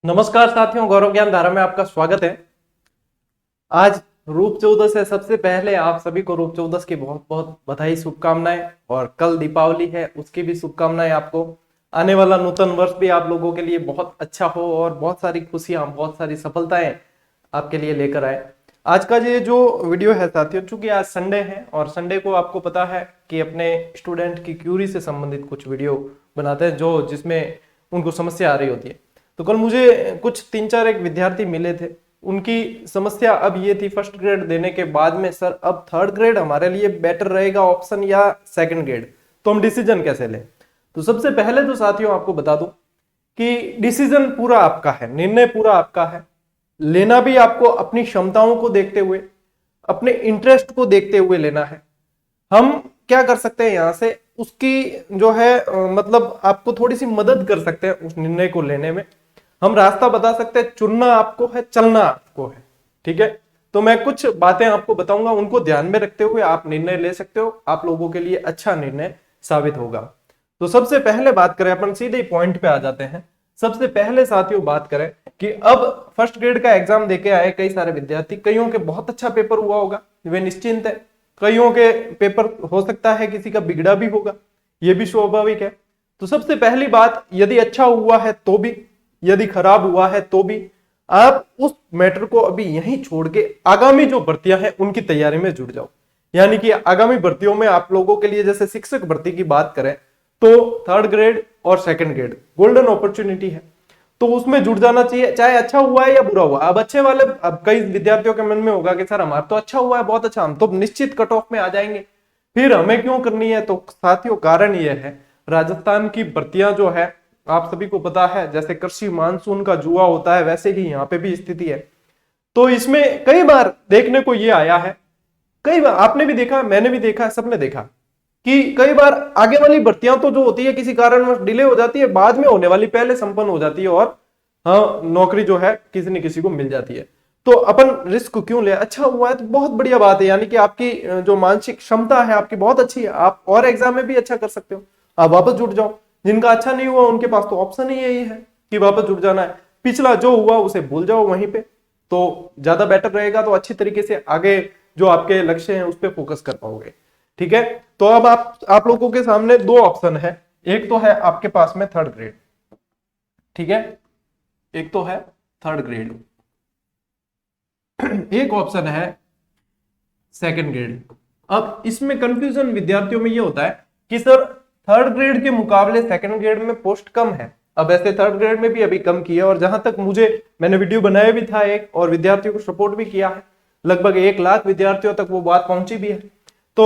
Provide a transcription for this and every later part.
नमस्कार साथियों, गौरव ज्ञान धारा में आपका स्वागत है। आज रूप चौदस है। सबसे पहले आप सभी को रूप चौदस की बहुत बहुत बधाई, शुभकामनाएं। और कल दीपावली है, उसकी भी शुभकामनाएं आपको। आने वाला नूतन वर्ष भी आप लोगों के लिए बहुत अच्छा हो और बहुत सारी खुशियां, बहुत सारी सफलताएं आपके लिए लेकर आए। आज का ये जो वीडियो है साथियों, चूंकि आज संडे है और संडे को आपको पता है कि अपने स्टूडेंट की क्यूरी से संबंधित कुछ वीडियो बनाते हैं जो जिसमें उनको समस्या आ रही होती है। तो कल मुझे कुछ 3-4 एक विद्यार्थी मिले थे। उनकी समस्या अब ये थी, फर्स्ट ग्रेड देने के बाद में सर अब थर्ड ग्रेड हमारे लिए बेटर रहेगा ऑप्शन या सेकंड ग्रेड, तो हम डिसीजन कैसे लें। तो सबसे पहले तो साथियों आपको बता दूं कि डिसीजन पूरा आपका है, निर्णय पूरा आपका है। लेना भी आपको अपनी क्षमताओं को देखते हुए, अपने इंटरेस्ट को देखते हुए लेना है। हम क्या कर सकते हैं यहाँ से, उसकी जो है मतलब आपको थोड़ी सी मदद कर सकते हैं उस निर्णय को लेने में। हम रास्ता बता सकते हैं, चुनना आपको है, चलना आपको है। ठीक है, तो मैं कुछ बातें आपको बताऊंगा, उनको ध्यान में रखते हुए आप निर्णय ले सकते हो। आप लोगों के लिए अच्छा निर्णय साबित होगा। तो सबसे पहले बात करें, अपन सीधे पॉइंट पे आ जाते हैं। सबसे पहले साथियों बात करें कि अब फर्स्ट ग्रेड का एग्जाम देके आए कई सारे विद्यार्थी, कईयों के बहुत अच्छा पेपर हुआ होगा, वे निश्चिंत है। कईयों के पेपर हो सकता है किसी का बिगड़ा भी होगा, यह भी स्वाभाविक है। तो सबसे पहली बात, यदि अच्छा हुआ है तो भी, यदि खराब हुआ है तो भी, आप उस मैटर को अभी यहीं छोड़ के आगामी जो भर्तियां हैं उनकी तैयारी में जुट जाओ। यानी कि आगामी भर्तियों में आप लोगों के लिए, जैसे शिक्षक भर्ती की बात करें तो थर्ड ग्रेड और सेकंड ग्रेड गोल्डन अपॉर्चुनिटी है, तो उसमें जुट जाना चाहिए, चाहे अच्छा हुआ है या बुरा हुआ। अब अच्छे वाले, अब कई विद्यार्थियों के मन में होगा कि सर हमारा तो अच्छा हुआ है, बहुत अच्छा, हम तो निश्चित कट ऑफ में आ जाएंगे, फिर हमें क्यों करनी है। तो साथियों कारण यह है, राजस्थान की भर्तियां जो है आप सभी को पता है, जैसे कृषि मानसून का जुआ होता है वैसे ही यहाँ पे भी स्थिति है। तो इसमें कई बार देखने को ये आया है, कई बार आपने भी देखा, मैंने भी देखा, सबने देखा कि कई बार आगे वाली भर्तियां तो जो होती है किसी कारणवश डिले हो जाती है, बाद में होने वाली पहले संपन्न हो जाती है और हाँ नौकरी जो है किसी न किसी को मिल जाती है। तो अपन रिस्क क्यों ले, अच्छा हुआ है तो बहुत बढ़िया बात है। यानी कि आपकी जो मानसिक क्षमता है आपकी बहुत अच्छी है, आप और एग्जाम में भी अच्छा कर सकते हो, आप वापस जुट जाओ। जिनका अच्छा नहीं हुआ उनके पास तो ऑप्शन ही यही है कि वापस जुट जाना है, पिछला जो हुआ उसे भूल जाओ वहीं पे, तो ज्यादा बेटर रहेगा। तो अच्छी तरीके से आगे जो आपके लक्ष्य हैं उस पर फोकस कर पाओगे। ठीक है, तो अब आप लोगों के सामने दो ऑप्शन है। एक तो है आपके पास में थर्ड ग्रेड, ठीक है, एक तो है थर्ड ग्रेड, एक ऑप्शन है सेकंड ग्रेड। अब इसमें कंफ्यूजन विद्यार्थियों में ये होता है कि सर थर्ड ग्रेड के मुकाबले सेकंड ग्रेड में पोस्ट कम है। अब ऐसे थर्ड ग्रेड में भी अभी कम की है, और जहां तक मैंने वीडियो बनाया भी था एक, और विद्यार्थियों को सपोर्ट भी किया है, लगभग 1 लाख विद्यार्थियों तक वो बात पहुंची भी है। तो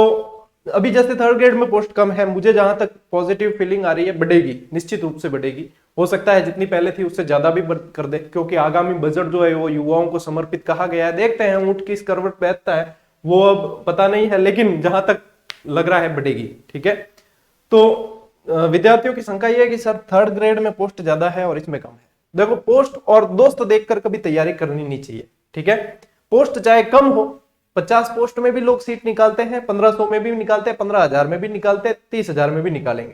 अभी जैसे थर्ड ग्रेड में पोस्ट कम है, मुझे जहां तक पॉजिटिव फीलिंग आ रही है, बढ़ेगी, निश्चित रूप से बढ़ेगी। हो सकता है जितनी पहले थी उससे ज्यादा भी कर दे, क्योंकि आगामी बजट जो है वो युवाओं को समर्पित कहा गया है। देखते हैं ऊंट किस करवट बैठता है वो अब पता नहीं है, लेकिन जहां तक लग रहा है बढ़ेगी। ठीक है, तो विद्यार्थियों की शंका यह है कि सर थर्ड ग्रेड में पोस्ट ज्यादा है और इसमें कम है। देखो, पोस्ट और दोस्त देखकर कभी तैयारी करनी नहीं चाहिए। ठीक है, पोस्ट चाहे कम हो, 50 पोस्ट में भी लोग सीट निकालते हैं, 1500 में भी निकालते हैं, 15,000 में भी निकालते हैं, 30,000 में भी निकालेंगे।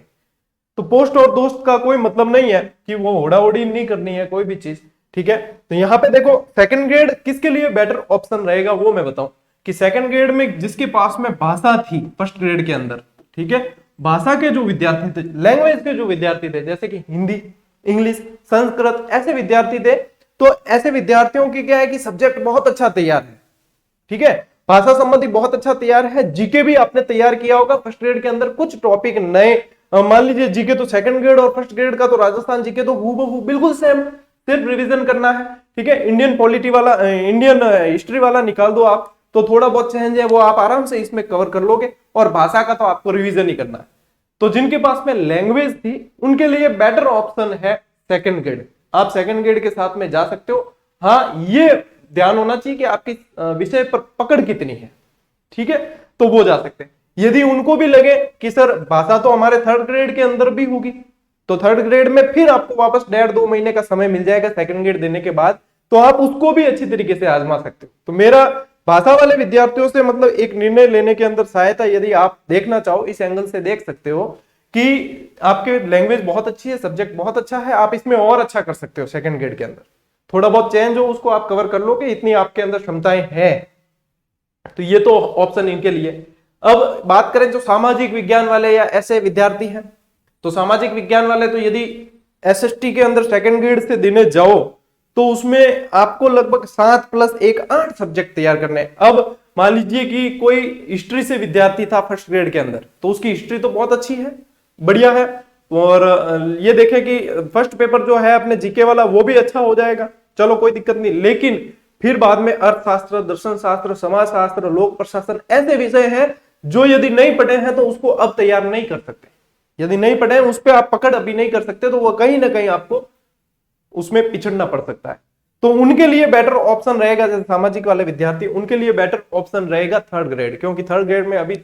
तो पोस्ट और दोस्त का कोई मतलब नहीं है कि वो होड़ा होड़ी नहीं करनी है कोई भी चीज। ठीक है, तो यहाँ पे देखो सेकंड ग्रेड किसके लिए बेटर ऑप्शन रहेगा वो मैं बताऊं कि सेकंड ग्रेड में जिसके पास में भाषा थी फर्स्ट ग्रेड के अंदर, ठीक है, भाषा के जो विद्यार्थी थे, लैंग्वेज के जो विद्यार्थी थे, जैसे कि हिंदी, इंग्लिश, संस्कृत, ऐसे विद्यार्थी थे, तो ऐसे विद्यार्थियों की क्या है कि सब्जेक्ट बहुत अच्छा तैयार है। ठीक है, भाषा संबंधी बहुत अच्छा तैयार है। जीके भी आपने तैयार किया होगा फर्स्ट ग्रेड के अंदर, कुछ टॉपिक नए, मान लीजिए जीके तो सेकंड ग्रेड और फर्स्ट ग्रेड का तो राजस्थान जीके तो हूबहू बिल्कुल सेम, सिर्फ रिवीजन करना है। ठीक है, इंडियन पॉलिटी वाला, इंडियन हिस्ट्री वाला निकाल दो आप, तो थोड़ा बहुत चेंज है वो आप आराम से इसमें कवर कर लोगे, और भाषा का तो आपको रिवीजन ही करना है। तो जिनके पास में लैंग्वेज थी उनके लिए बेटर ऑप्शन है सेकंड ग्रेड। आप सेकंड ग्रेड के साथ में जा सकते हो। हाँ, ये ध्यान होना चाहिए कि आपकी विषय पर पकड़ कितनी है। ठीक है, तो वो जा सकते हैं। यदि उनको भी लगे कि सर भाषा तो हमारे थर्ड ग्रेड के अंदर भी होगी, तो थर्ड ग्रेड में फिर आपको वापस 1.5-2 महीने का समय मिल जाएगा सेकंड ग्रेड देने के बाद, तो आप उसको भी अच्छी तरीके से आजमा सकते हो। तो मेरा भाषा वाले विद्यार्थियों से मतलब एक निर्णय लेने के अंदर सहायता, यदि आप देखना चाहो इस एंगल से देख सकते हो कि आपके लैंग्वेज बहुत अच्छी है, सब्जेक्ट बहुत अच्छा है, आप इसमें और अच्छा कर सकते हो सेकंड ग्रेड के अंदर। थोड़ा बहुत चेंज हो उसको आप कवर कर लो कि इतनी आपके अंदर क्षमताएं हैं। तो ये तो ऑप्शन इनके लिए। अब बात करें जो सामाजिक विज्ञान वाले या ऐसे विद्यार्थी हैं, तो सामाजिक विज्ञान वाले तो यदि एसएसटी के अंदर सेकंड ग्रेड से देने जाओ तो उसमें आपको लगभग 7 + 1 8 सब्जेक्ट तैयार करने हैं। अब मान लीजिए कि कोई हिस्ट्री से विद्यार्थी था फर्स्ट ग्रेड के अंदर, तो उसकी हिस्ट्री तो बहुत अच्छी है, बढ़िया है, और ये देखें कि फर्स्ट पेपर जो है अपने जीके वाला वो भी अच्छा हो जाएगा, चलो कोई दिक्कत नहीं। लेकिन फिर बाद में अर्थशास्त्र, दर्शन शास्त्र, समाज शास्त्र, लोक प्रशासन ऐसे विषय हैं जो यदि नहीं पढ़े हैं तो उसको अब तैयार नहीं कर सकते। यदि नहीं पढ़े उस पर आप पकड़ अभी नहीं कर सकते तो वो कहीं ना कहीं आपको उसमें पिछड़ना पड़ सकता है। तो उनके लिए बेटर ऑप्शन रहेगा, जैसे सामाजिक वाले विद्यार्थी, उनके लिए बेटर ऑप्शन रहेगा थर्ड ग्रेड, क्योंकि थर्ड ग्रेड में अभी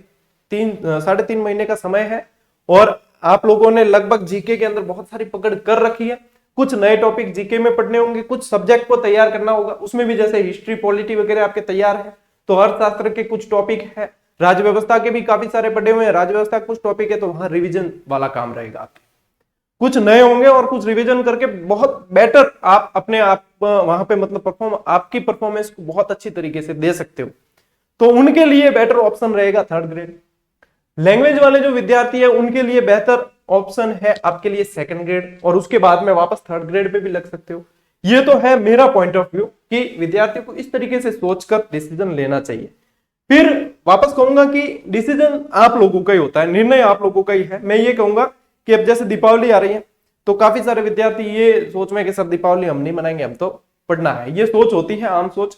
3-3.5 महीने का समय है और आप लोगों ने लगभग जीके के अंदर बहुत सारी पकड़ कर रखी है। कुछ नए टॉपिक जीके में पढ़ने होंगे, कुछ सब्जेक्ट को तैयार करना होगा, उसमें भी जैसे हिस्ट्री, पॉलिटी वगैरह आपके तैयार है, तो अर्थशास्त्र के कुछ टॉपिक है, राज्य व्यवस्था के भी काफी सारे पढ़े हुए हैं, राज्य व्यवस्था के कुछ टॉपिक है, तो वहां रिवीजन वाला काम रहेगा आपके। कुछ नए होंगे और कुछ रिवीजन करके बहुत बेटर आप अपने आप वहां पे मतलब आपकी परफॉर्मेंस को बहुत अच्छी तरीके से दे सकते हो, तो उनके लिए बेटर ऑप्शन रहेगा थर्ड ग्रेड। लैंग्वेज वाले जो विद्यार्थी है उनके लिए बेहतर ऑप्शन है आपके लिए सेकंड ग्रेड, और उसके बाद में वापस थर्ड ग्रेड पे भी लग सकते हो। ये तो है मेरा पॉइंट ऑफ व्यू कि विद्यार्थी को इस तरीके से सोचकर डिसीजन लेना चाहिए। फिर वापस कहूंगा कि डिसीजन आप लोगों का ही होता है, निर्णय आप लोगों का ही है। मैं ये कहूंगा कि अब जैसे दीपावली आ रही है तो काफी सारे विद्यार्थी ये सोच में कि सर दीपावली हम नहीं मनाएंगे, हम तो पढ़ना है, ये सोच होती है आम सोच,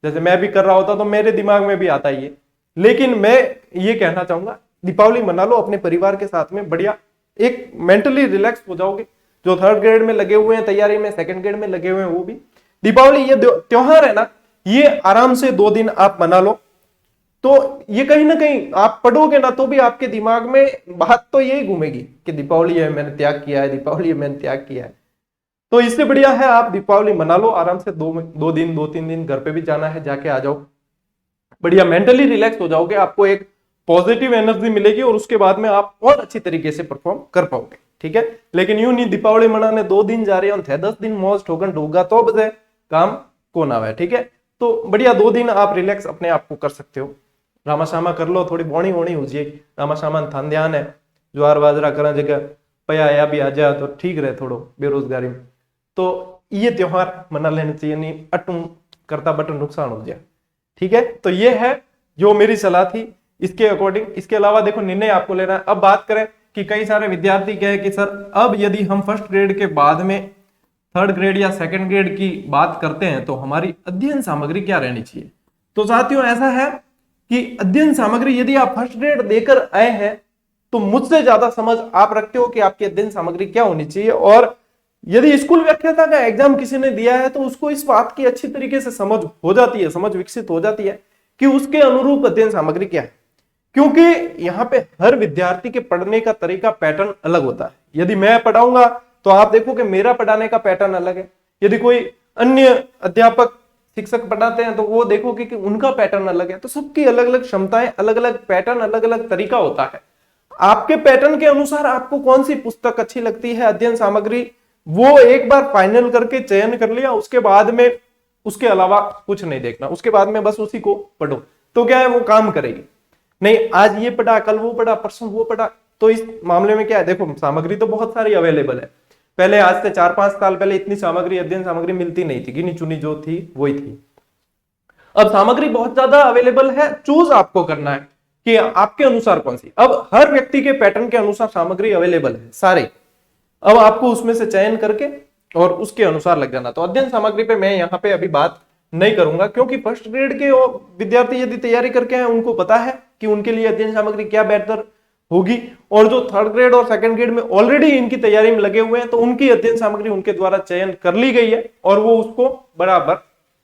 जैसे मैं भी कर रहा होता तो मेरे दिमाग में भी आता है ये। लेकिन मैं ये कहना चाहूंगा दीपावली मना लो अपने परिवार के साथ में, बढ़िया एक मेंटली रिलैक्स हो जाओगे। जो थर्ड ग्रेड में लगे हुए हैं तैयारी में, सेकंड ग्रेड में लगे हुए हैं, वो भी दीपावली ये त्योहार है ना, ये आराम से 2 दिन आप मना लो, तो ये कहीं ना कहीं आप पढ़ोगे ना तो भी आपके दिमाग में बात तो यही घूमेगी कि दीपावली है मैंने त्याग किया है, दीपावली है मैंने त्याग किया है। तो इससे बढ़िया है आप दीपावली मना लो आराम से, 2-3 दिन घर पे भी जाना है, जाके आ जाओ, बढ़िया मेंटली रिलैक्स हो जाओगे, आपको एक पॉजिटिव एनर्जी मिलेगी और उसके बाद में आप और अच्छी तरीके से परफॉर्म कर पाओगे। ठीक है, लेकिन यूं नहीं दीपावली मनाने 2 दिन जा रहे हो, 10 दिन मौज ठोकन ढूंगा तो बजे काम को ना है। ठीक है, तो बढ़िया 2 दिन आप रिलैक्स अपने आप को कर सकते हो, रामा शामा कर लो, थोड़ी बोणी वोणी हो जाएगी, रामा शामा थान ध्यान है, ज्वार बाजरा करा जगह पया या भी आ जाए तो ठीक रहे थोड़ो बेरोजगारी में, तो ये त्योहार मना लेना चाहिए, नहीं अटू करता बटन नुकसान हो जाए। ठीक है, तो ये है जो मेरी सलाह थी इसके अकॉर्डिंग। इसके अलावा देखो निर्णय आपको लेना है। अब बात करें कि कई सारे विद्यार्थी कहे कि सर अब यदि हम फर्स्ट ग्रेड के बाद में थर्ड ग्रेड या सेकंड ग्रेड की बात करते हैं तो हमारी अध्ययन सामग्री क्या रहनी चाहिए। तो साथियों ऐसा है कि अध्ययन सामग्री यदि आप फर्स्ट ग्रेड देकर आए हैं तो मुझसे ज्यादा समझ आप रखते हो कि आपकी अध्ययन सामग्री क्या होनी चाहिए, और यदि स्कूल व्याख्याता का एग्जाम किसी ने दिया है तो उसको इस बात की अच्छी तरीके से समझ हो जाती है, समझ विकसित हो जाती है कि उसके अनुरूप अध्ययन सामग्री क्या है, क्योंकि यहाँ पे हर विद्यार्थी के पढ़ने का तरीका पैटर्न अलग होता है। यदि मैं पढ़ाऊंगा तो आप देखो कि मेरा पढ़ाने का पैटर्न अलग है, यदि कोई अन्य अध्यापक शिक्षक पढ़ाते हैं तो वो देखोगे कि उनका पैटर्न अलग है। तो सबकी अलग अलग क्षमताएं, अलग अलग पैटर्न, अलग अलग तरीका होता है। आपके पैटर्न के अनुसार आपको कौन सी पुस्तक अच्छी लगती है, अध्ययन सामग्री, वो एक बार फाइनल करके चयन कर लिया, उसके बाद में उसके अलावा कुछ नहीं देखना, उसके बाद में बस उसी को पढ़ो तो क्या है वो काम करेगी। नहीं आज ये पढ़ा, कल वो पढ़ा, परसों वो पढ़ा, तो इस मामले में क्या है, देखो सामग्री तो बहुत सारी अवेलेबल है। पहले आज से 4-5 साल पहले इतनी सामग्री, अध्ययन सामग्री मिलती नहीं थी, गिनी चुनी जो थी वही थी। अब सामग्री बहुत ज्यादा अवेलेबल है, चूज आपको करना है कि आपके अनुसार कौन सी। अब हर व्यक्ति के पैटर्न के अनुसार सामग्री अवेलेबल है सारे, अब आपको उसमें से चयन करके और उसके अनुसार लग जाना। तो अध्ययन सामग्री पे मैं यहाँ पे अभी बात नहीं करूंगा, क्योंकि फर्स्ट ग्रेड के विद्यार्थी यदि तैयारी करके हैं उनको पता है कि उनके लिए अध्ययन सामग्री क्या बेहतर होगी, और जो थर्ड ग्रेड और सेकंड ग्रेड में ऑलरेडी इनकी तैयारी में लगे हुए हैं तो उनकी अध्ययन सामग्री उनके द्वारा चयन कर ली गई है और वो उसको बराबर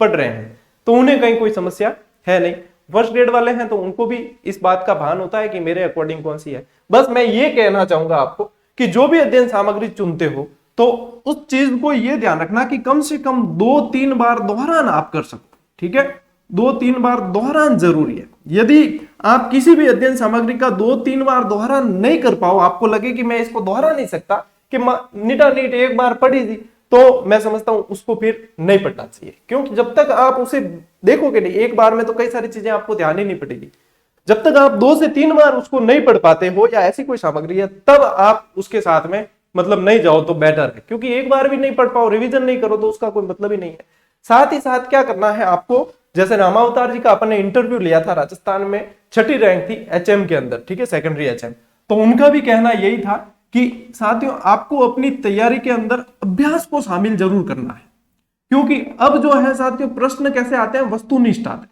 पढ़ रहे हैं, तो उन्हें कहीं कोई समस्या है नहीं। फर्स्ट ग्रेड वाले हैं तो उनको भी इस बात का भान होता है कि मेरे अकॉर्डिंग कौन सी है। बस मैं ये कहना चाहूंगा आपको कि जो भी अध्ययन सामग्री चुनते हो तो उस चीज को ये ध्यान रखना कि कम से कम 2-3 बार दोहरान आप कर सको। ठीक है, 2-3 बार दोहरान जरूरी है। यदि आप किसी भी अध्ययन सामग्री का 2-3 बार दोहरान नहीं कर पाओ, आपको लगे कि मैं इसको दोहरा नहीं सकता, कि नीटा नीट एक बार पढ़ी थी तो मैं समझता हूं उसको फिर नहीं पढ़ना चाहिए, क्योंकि जब तक आप उसे देखोगे नहीं एक बार में तो कई सारी चीजें आपको ध्यान ही नहीं पड़ेगी। जब तक आप 2 से 3 बार उसको नहीं पढ़ पाते हो या ऐसी कोई सामग्री है, तब आप उसके साथ में मतलब नहीं जाओ तो बेटर है, क्योंकि एक बार भी नहीं पढ़ पाओ, रिवीजन नहीं करो तो उसका कोई मतलब ही नहीं है। साथ ही साथ क्या करना है आपको, जैसे रामावतार जी का अपन ने इंटरव्यू लिया था राजस्थान में, 6ठी रैंक थी एचएम के अंदर, ठीक है, सेकेंडरी एचएम, तो उनका भी कहना यही था कि साथियों आपको अपनी तैयारी के अंदर अभ्यास को शामिल जरूर करना है, क्योंकि अब जो है साथियों प्रश्न कैसे आते हैं, वस्तुनिष्ठ आते हैं।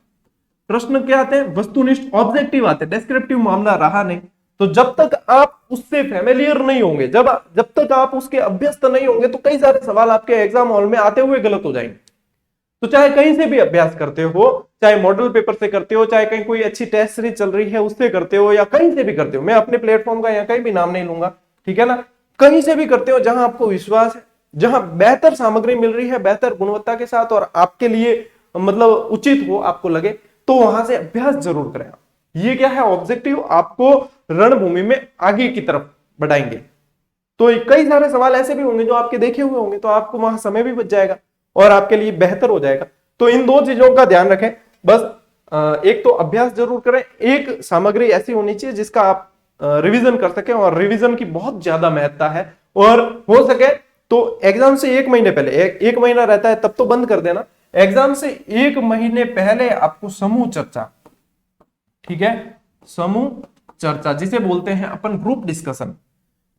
प्रश्न क्या आते हैं, वस्तुनिष्ठ, ऑब्जेक्टिव आते हैं, डिस्क्रिप्टिव मामला रहा नहीं। तो जब तक आप उससे फेमिलियर नहीं होंगे, जब तक आप उसके अभ्यस्त नहीं होंगे, तो कई सारे सवाल आपके एग्जाम हॉल में आते हुए गलत हो जाएंगे। तो चाहे कहीं से भी अभ्यास करते हो, चाहे मॉडल पेपर से करते हो, चाहे कहीं कोई अच्छी टेस्ट सीरीज चल रही है उससे करते हो, या कहीं से भी करते हो, मैं अपने प्लेटफॉर्म का यहाँ कहीं भी नाम नहीं लूंगा, ठीक है ना, कहीं से भी करते हो जहां आपको विश्वास है, जहां बेहतर सामग्री मिल रही है बेहतर गुणवत्ता के साथ और आपके लिए मतलब उचित हो आपको लगे, तो वहां से अभ्यास जरूर करें। ये क्या है, ऑब्जेक्टिव आपको रणभूमि में आगे की तरफ बढ़ाएंगे। तो कई सारे सवाल ऐसे भी होंगे जो आपके देखे हुए होंगे, तो आपको वहां समय भी बच जाएगा और आपके लिए बेहतर हो जाएगा। तो इन 2 चीजों का ध्यान रखें बस। एक तो अभ्यास जरूर करें, एक सामग्री ऐसी होनी चाहिए जिसका आप रिवीजन कर सकें, और रिवीजन की बहुत ज्यादा महत्ता है। और हो सके तो एग्जाम से 1 महीने पहले, एक महीना रहता है तब तो बंद कर देना, एग्जाम से 1 महीने पहले आपको समूह चर्चा, ठीक है, समूह चर्चा जिसे बोलते हैं अपन ग्रुप डिस्कशन,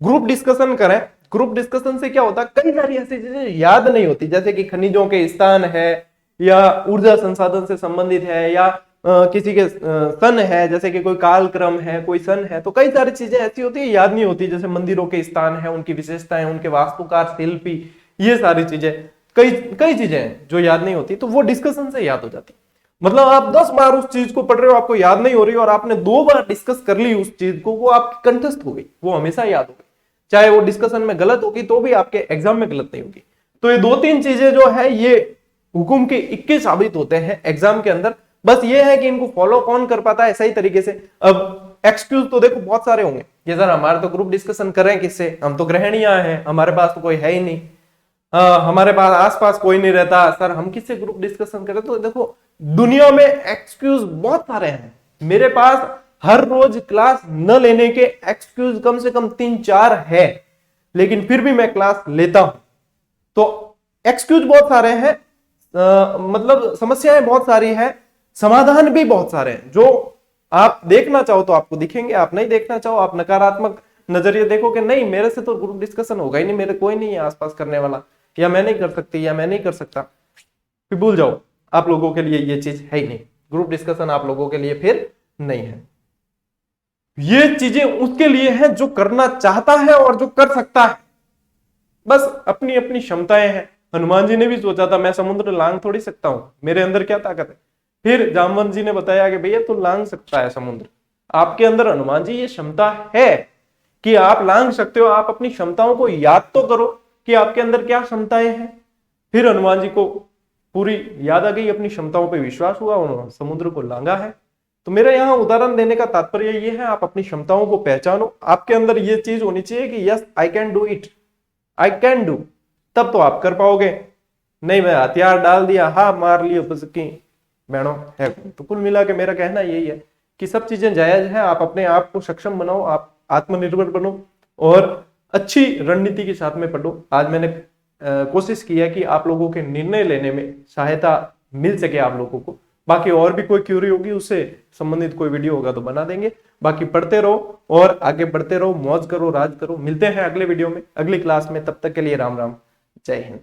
ग्रुप डिस्कशन करें। ग्रुप डिस्कशन से क्या होता है, कई सारी ऐसी चीजें याद नहीं होती, जैसे कि खनिजों के स्थान है, या ऊर्जा संसाधन से संबंधित है, या किसी के सन है, जैसे कि कोई कालक्रम है, कोई सन है, तो कई सारी चीजें ऐसी होती है याद नहीं होती, जैसे मंदिरों के स्थान है, उनकी विशेषताएं, उनके वास्तुकार, शिल्पी, ये सारी चीजें, कई चीजें हैं जो याद नहीं होती, तो वो डिस्कशन से याद हो जाती। मतलब आप 10 बार उस चीज को पढ़ रहे हो, आपको याद नहीं हो रही, और आपने 2 बार डिस्कस कर ली उस चीज को, वो आपकी कंठस्थ हो गई, वो हमेशा याद हो गई, चाहे वो डिस्कशन में गलत होगी तो भी आपके एग्जाम में गलत नहीं होगी। तो ये 2-3 चीजें जो है ये हुकुम के 21 साबित होते हैं एग्जाम के अंदर, बस ये है कि इनको फॉलो कौन कर पाता है सही तरीके से। अब एक्सक्यूज तो देखो बहुत सारे होंगे, ये सर हमारे तो ग्रुप डिस्कशन कर रहे हैं किससे, हम तो गृहिणियां हैं, हमारे पास तो कोई है ही नहीं, हमारे पास आसपास कोई नहीं रहता, सर हम किससे ग्रुप डिस्कशन करें। तो देखो दुनिया में एक्सक्यूज बहुत सारे हैं, मेरे पास हर रोज क्लास न लेने के एक्सक्यूज कम से कम 3-4 है, लेकिन फिर भी मैं क्लास लेता हूं। तो एक्सक्यूज बहुत सारे हैं, मतलब समस्याएं बहुत सारी है, समाधान भी बहुत सारे हैं। जो आप देखना चाहो तो आपको दिखेंगे, आप नहीं देखना चाहो, आप नकारात्मक नजरिए देखो कि नहीं मेरे से तो ग्रुप डिस्कशन होगा ही नहीं, मेरे कोई नहीं है आसपास करने वाला, या मैं नहीं कर सकती, या मैं नहीं कर सकता, फिर भूल जाओ, आप लोगों के लिए ये चीज है ही नहीं, ग्रुप डिस्कशन आप लोगों के लिए फिर नहीं है। ये चीजें उसके लिए हैं जो करना चाहता है और जो कर सकता है, बस अपनी अपनी क्षमताएं हैं। हनुमान जी ने भी सोचा था मैं समुद्र लांग थोड़ी सकता हूं, मेरे अंदर क्या ताकत है, फिर जामवंत जी ने बताया कि भैया तू लांग सकता है समुद्र, आपके अंदर हनुमान जी ये क्षमता है कि आप लांग सकते हो, आप अपनी क्षमताओं को याद तो करो कि आपके अंदर क्या क्षमताएं हैं। फिर हनुमान जी को पूरी याद आ गई, अपनी क्षमताओं पर विश्वास हुआ, उन्होंने समुद्र को लांगा है। तो मेरा यहां उदाहरण देने का तात्पर्य ये है, आप अपनी क्षमताओं को पहचानो, आपके अंदर ये चीज होनी चाहिए कि yes I can do it, I can do, तब तो आप कर पाओगे। नहीं मैं हथियार डाल दिया, हाँ मार लियो की बैणो है। तो कुल मिला के मेरा कहना यही है कि सब चीजें जायज है, आप अपने आप को सक्षम बनाओ, आप आत्मनिर्भर बनो और अच्छी रणनीति के साथ में पढ़ो। आज मैंने कोशिश की है कि आप लोगों के निर्णय लेने में सहायता मिल सके आप लोगों को। बाकी और भी कोई क्यूरी होगी उससे संबंधित कोई वीडियो होगा तो बना देंगे। बाकी पढ़ते रहो और आगे बढ़ते रहो, मौज करो, राज करो। मिलते हैं अगले वीडियो में, अगली क्लास में, तब तक के लिए राम राम, जय हिंद।